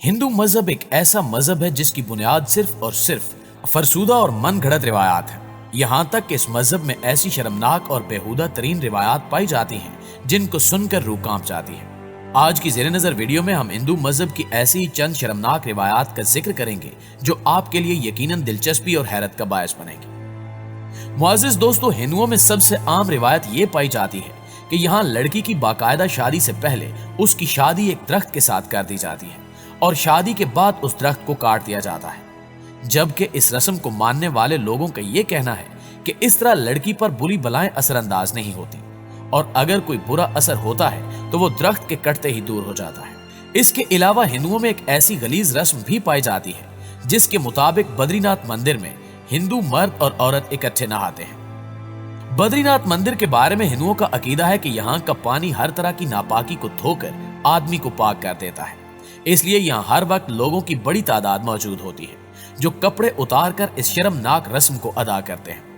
हिंदू मजहब एक ऐसा मजहब है जिसकी बुनियाद सिर्फ और सिर्फ फरसूदा और मन घड़त रिवायात है। यहाँ तक कि इस मजहब में ऐसी शर्मनाक और बेहुदा तरीन रिवायात पाई जाती हैं जिनको सुनकर रूह कांप जाती है। आज की ज़ेरे नज़र वीडियो में हम हिंदू मजहब की ऐसी ही चंद शर्मनाक रिवायात का जिक्र करेंगे जो आपके लिए यकीनन दिलचस्पी और हैरत का बायस बनेगी। मुअज़्ज़िज़ दोस्तों, हिंदुओं में सबसे आम रिवायत ये पाई जाती है कि यहाँ लड़की की बाकायदा शादी से पहले उसकी शादी एक दरख्त के साथ कर दी जाती है और शादी के बाद उस दरख्त को काट दिया जाता है। जबकि इस रस्म को मानने वाले लोगों का यह कहना है कि इस तरह लड़की पर बुरी बलाएं असरअंदाज नहीं होती और अगर कोई बुरा असर होता है तो वो दरख्त के कटते ही दूर हो जाता है। इसके अलावा हिंदुओं में एक ऐसी गलीज रस्म भी पाई जाती है जिसके मुताबिक बद्रीनाथ मंदिर में हिंदू मर्द और औरत इकट्ठे नहाते हैं। बद्रीनाथ मंदिर के बारे में हिंदुओं का अकीदा है कि यहाँ का पानी हर तरह की नापाकी को धोकर आदमी को पाक कर देता है, इसलिए यहाँ हर वक्त लोगों की बड़ी तादाद मौजूद होती है जो कपड़े उतार कर इस शर्मनाक रस्म को अदा करते हैं।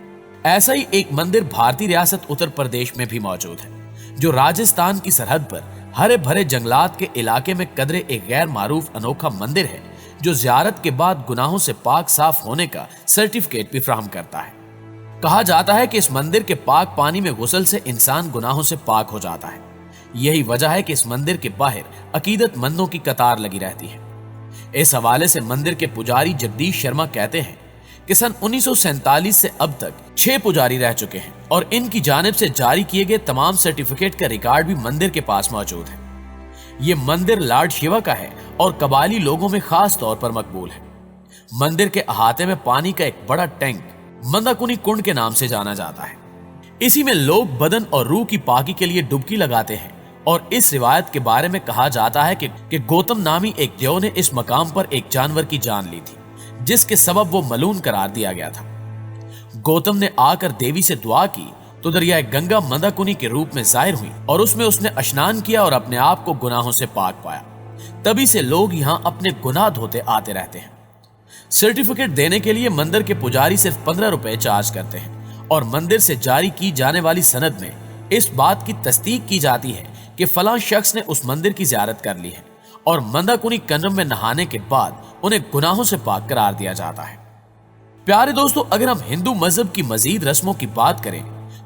ऐसा ही एक मंदिर भारतीय रियासत उत्तर प्रदेश में भी मौजूद है जो राजस्थान की सरहद पर हरे भरे जंगलात के इलाके में कदरे एक गैर मारूफ अनोखा मंदिर है जो ज़ियारत के बाद गुनाहों से पाक साफ होने का सर्टिफिकेट भी फराहम करता है। कहा जाता है कि इस मंदिर के पाक पानी में गुस्ल से इंसान गुनाहों से पाक हो जाता है। यही वजह है कि इस मंदिर के बाहर अकीदतमंदों की कतार लगी रहती है। इस हवाले से मंदिर के पुजारी जगदीश शर्मा कहते हैं कि सन 1947 से अब तक 6 पुजारी रह चुके हैं और इनकी जानिब से जारी किए गए तमाम सर्टिफिकेट का रिकॉर्ड भी मंदिर के पास मौजूद है। ये मंदिर लॉर्ड शिवा का है और कबाली लोगों में खास तौर पर मकबूल है। मंदिर के अहाते में पानी का एक बड़ा टैंक मंदाकुनी कुंड के नाम से जाना जाता है। इसी में लोग बदन और रूह की पाकी के लिए डुबकी लगाते हैं और इस रिवायत के बारे में कहा जाता है कि गौतम नामी एक देव ने इस मकाम पर एक जानवर की जान ली थी जिसके सबब वो मलून करार दिया गया था। गौतम ने आकर देवी से दुआ की तो दरियाए गंगा मंदाकुनी के रूप में जाहिर हुई और उसमें उसने स्नान किया और अपने आप को गुनाहों से पाक पाया। तभी से लोग यहाँ अपने गुनाह धोते आते रहते हैं। सर्टिफिकेट देने के लिए मंदिर के पुजारी सिर्फ 15 रुपए चार्ज करते हैं और मंदिर से जारी की जाने वाली सनद में इस बात की तस्दीक की जाती है कि फलां शख्स ने उस मंदिर की ज़ियारत कर ली है और मंदाकुनी कंडम में नहाने के बाद उन्हें गुनाहों से पाक करार दिया जाता है। प्यारे दोस्तों, अगर हम हिंदू मजहब की मजीद रस्मों की बात करें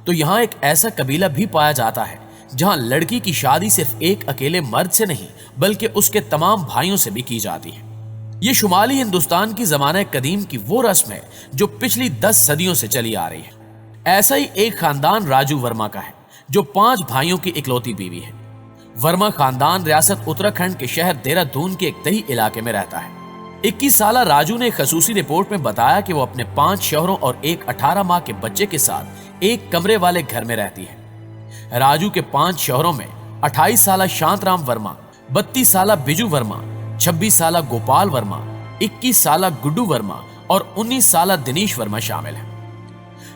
तो यहाँ एक ऐसा कबीला भी पाया जाता है जहाँ लड़की की शादी सिर्फ एक अकेले मर्द से नहीं बल्कि उसके तमाम भाइयों से भी की जाती है। ये शुमाली हिंदुस्तान की ज़माने कदीम की वो रस्म है जो पिछली 10 सदियों से चली आ रही है। ऐसा ही एक खानदान राजू वर्मा का है जो 5 भाइयों की इकलौती बीवी है। वर्मा खानदान रियासत उत्तराखंड के शहर देहरादून के एक तही इलाके में रहता है। 21 साल राजू ने खसूसी रिपोर्ट में बताया कि वो अपने 5 शौहरों और एक 18 माह के बच्चे के साथ एक कमरे वाले घर में रहती है। राजू के 5 शौहरों में 28 साल शांतराम वर्मा, 32 साल बिजू वर्मा, 26 साल गोपाल वर्मा, 21 साल गुड्डू वर्मा और 19 साल दिनेश वर्मा शामिल है।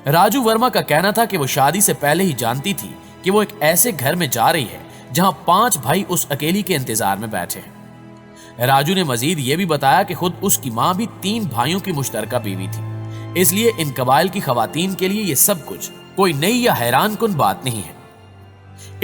राजू वर्मा का कहना था कि वो शादी से पहले ही जानती थी कि वो एक ऐसे घर में जा रही है जहां 5 भाई उस अकेली के इंतजार में बैठे हैं। राजू ने मजीद ये भी बताया कि खुद उसकी मां भी 3 भाइयों की मुश्तरका बीवी थी, इसलिए इन कबाइल की खवातीन के लिए ये सब कुछ कोई नई या हैरान कुन बात नहीं है।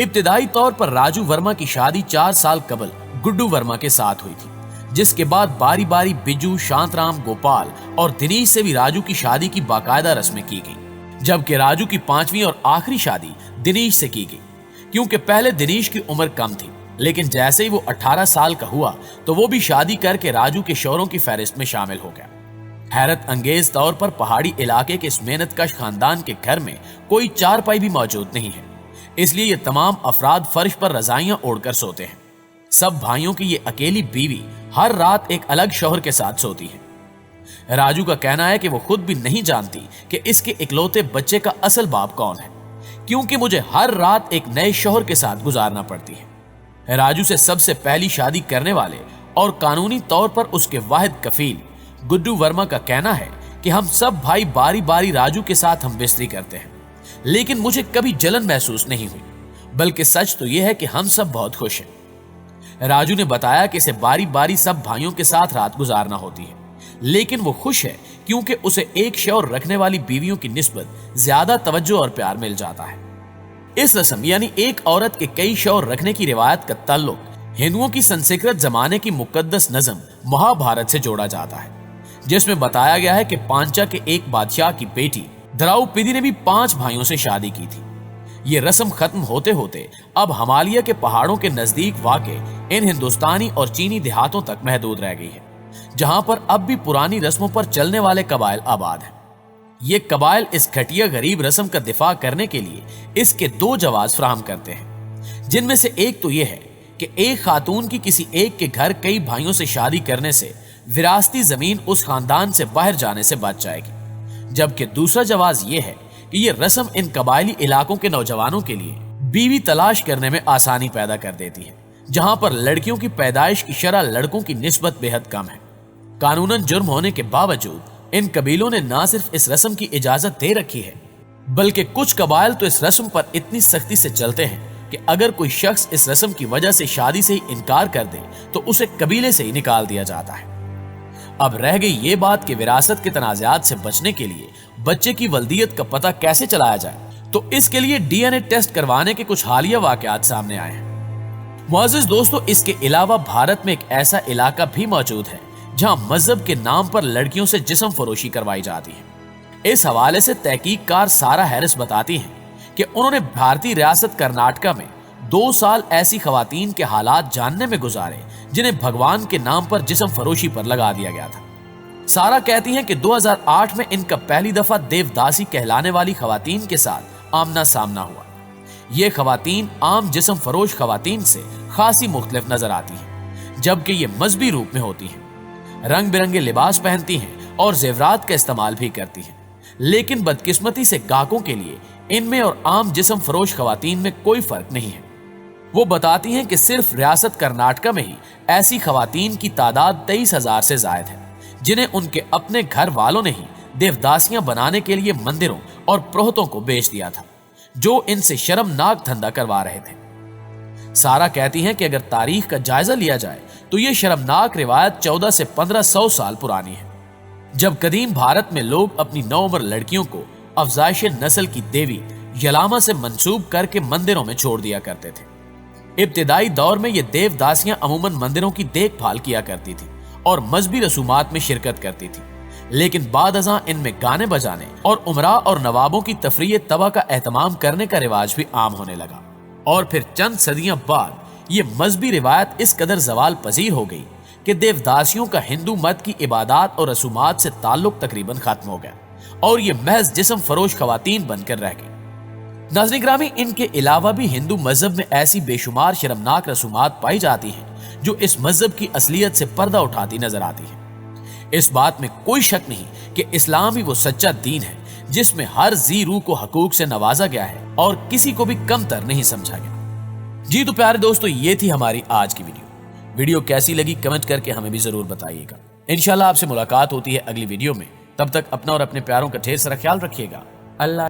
इब्तिदाई तौर पर राजू वर्मा की शादी 4 साल कबल गुड्डू वर्मा के साथ हुई थी, जिसके बाद बारी बारी बिजू, शांतराम, गोपाल और दिनेश से भी राजू की शादी की बाकायदा रस्में की गई, जबकि राजू की 5वीं और आखिरी शादी दिनेश से की गई क्योंकि पहले दिनेश की उम्र कम थी, लेकिन जैसे ही वो 18 साल का हुआ तो वो भी शादी करके राजू के शौहरों की फहरिस्त में शामिल हो गया। हैरत अंगेज तौर पर पहाड़ी इलाके के इस मेहनतकश खानदान के घर में कोई चारपाई भी मौजूद नहीं है, इसलिए ये तमाम अफराद फर्श पर रजाइयां ओढ़कर सोते हैं। सब भाइयों की ये अकेली बीवी हर रात एक अलग शौहर के साथ सोती है। राजू का कहना है कि वो खुद भी नहीं जानती कि इसके इकलौते बच्चे का असल बाप कौन है, क्योंकि मुझे हर रात एक नए शौहर के साथ गुजारना पड़ती है। राजू से सबसे पहली शादी करने वाले और कानूनी तौर पर उसके वाहिद कफील गुड्डू वर्मा का कहना है कि हम सब भाई बारी बारी राजू के साथ हम बिस्तरी करते हैं, लेकिन मुझे कभी जलन महसूस नहीं हुई, बल्कि सच तो यह है कि हम सब बहुत खुश हैं। राजू ने बताया कि इसे बारी बारी सब भाइयों के साथ रात गुजारना होती है, लेकिन वो खुश है क्योंकि उसे एक शौहर रखने वाली बीवियों की निस्बत ज्यादा तवज्जो और प्यार मिल जाता है। इस रस्म यानी एक औरत के कई शौहर रखने की रिवायत का ताल्लुक हिंदुओं की संस्कृत जमाने की मुकद्दस नज़म महाभारत से जोड़ा जाता है, जिसमें बताया गया है कि पांचा के एक बादशाह की बेटी द्रौपदी ने भी 5 भाइयों से शादी की थी। ये रस्म खत्म होते होते अब हिमालय के पहाड़ों के नजदीक वाक़े इन हिंदुस्तानी और चीनी देहातों तक महदूद रह गई है, जहां पर अब भी पुरानी रस्मों पर चलने वाले कबाइल आबाद हैं। ये कबाइल इस घटिया गरीब रस्म का दिफा करने के लिए इसके 2 जवाब फराहम करते हैं, जिनमें से एक तो ये है कि एक खातून की किसी एक के घर कई भाइयों से शादी करने से विरासती जमीन उस खानदान से बाहर जाने से बच जाएगी, जबकि दूसरा जवाब ये है कि ये रस्म इन कबायली इलाकों के नौजवानों के लिए बीवी तलाश करने में आसानी पैदा कर देती है, जहां पर लड़कियों की पैदाइश की शरह लड़कों की निस्बत बेहद कम है। कानूनन जुर्म होने के बावजूद इन कबीलों ने न सिर्फ इस रस्म की इजाजत दे रखी है, बल्कि कुछ कबाइल तो इस रस्म पर इतनी सख्ती से चलते हैं कि अगर कोई शख्स इस रस्म की वजह से शादी से ही इनकार कर दे तो उसे कबीले से ही निकाल दिया जाता है। अब रह गई ये बात कि विरासत के तनाज़ात से बचने के लिए बच्चे की वल्दियत का पता कैसे चलाया जाए, तो इसके लिए डीएनए टेस्ट करवाने के कुछ हालिया वाकयात सामने आए हैं। मुअज़्ज़िज़ दोस्तों, इसके अलावा भारत में एक ऐसा इलाका भी मौजूद है जहां मजहब के नाम पर लड़कियों से जिस्म फरोशी करवाई जाती है। इस हवाले से तहकीककार सारा हैरिस बताती हैं कि उन्होंने भारतीय रियासत कर्नाटका में 2 साल ऐसी खवातीन के हालात जानने में गुजारे जिन्हें भगवान के नाम पर जिस्म फरोशी पर लगा दिया गया था। सारा कहती हैं कि 2008 में इनका पहली दफा देवदासी कहलाने वाली खवातीन के साथ आमना सामना हुआ। ये खवातीन आम जिस्म फरोश खवातीन से खासी मुख्तलिफ नजर आती हैं, जबकि ये मजहबी रूप में होती हैं, रंग बिरंगे लिबास पहनती हैं और जेवरात का इस्तेमाल भी करती हैं। लेकिन बदकिस्मती से गाहकों के लिए इनमें और आम जिस्म फरोश खवातीन में कोई फर्क नहीं है। वो बताती हैं कि सिर्फ रियासत कर्नाटका में ही ऐसी खवातीन की तादाद 23,000 से जायद है, जिन्हें उनके अपने घर वालों ने ही देवदासियां बनाने के लिए मंदिरों और पुरोहितों को बेच दिया था, जो इनसे शर्मनाक धंधा करवा रहे थे। सारा कहती हैं कि अगर तारीख का जायजा लिया जाए तो ये शर्मनाक रिवायत 14 से 1500 साल पुरानी है, जब कदीम भारत में लोग अपनी नौउम्र लड़कियों को अफजाइश नस्ल की देवी यलामा से मंसूब करके मंदिरों में छोड़ दिया करते थे। इब्तिदाई दौर में ये देवदासियां अमूमन मंदिरों की देखभाल किया करती थी और मजहबी रसूमात में शिरकत करती थी, लेकिन बाद अज़ां इनमें गाने बजाने और उमरा और नवाबों की तफरीह तबा का एहतमाम करने का रिवाज भी आम होने लगा। और फिर चंद सदियां बाद ये मजहबी रिवायत इस कदर जवाल पजीर हो गई कि देवदासियों का हिंदू मत की इबादत और रसूमात से ताल्लुक तकरीबन खत्म हो गया और ये महज जिस्म फरोश खवातीन बनकर रह गई। नाज़रीन ग्रामी, इनके अलावा भी हिंदू मजहब में ऐसी बेशुमार शर्मनाक रसूमात पाई जाती हैं जो इस मजहब की असलियत से पर्दा उठाती नजर आती है। इस बात में कोई शक नहीं कि इस्लाम ही वो सच्चा दीन है जिसमें हर जी रूह को हकूक से नवाजा गया है और किसी को भी कमतर नहीं समझा गया। जी तो प्यारे दोस्तों, ये थी हमारी आज की वीडियो कैसी लगी कमेंट करके हमें भी जरूर बताइएगा। इंशाल्लाह आपसे मुलाकात होती है अगली वीडियो में। तब तक अपना और अपने प्यारों का ढेर सारा ख्याल रखिएगा। अल्लाह।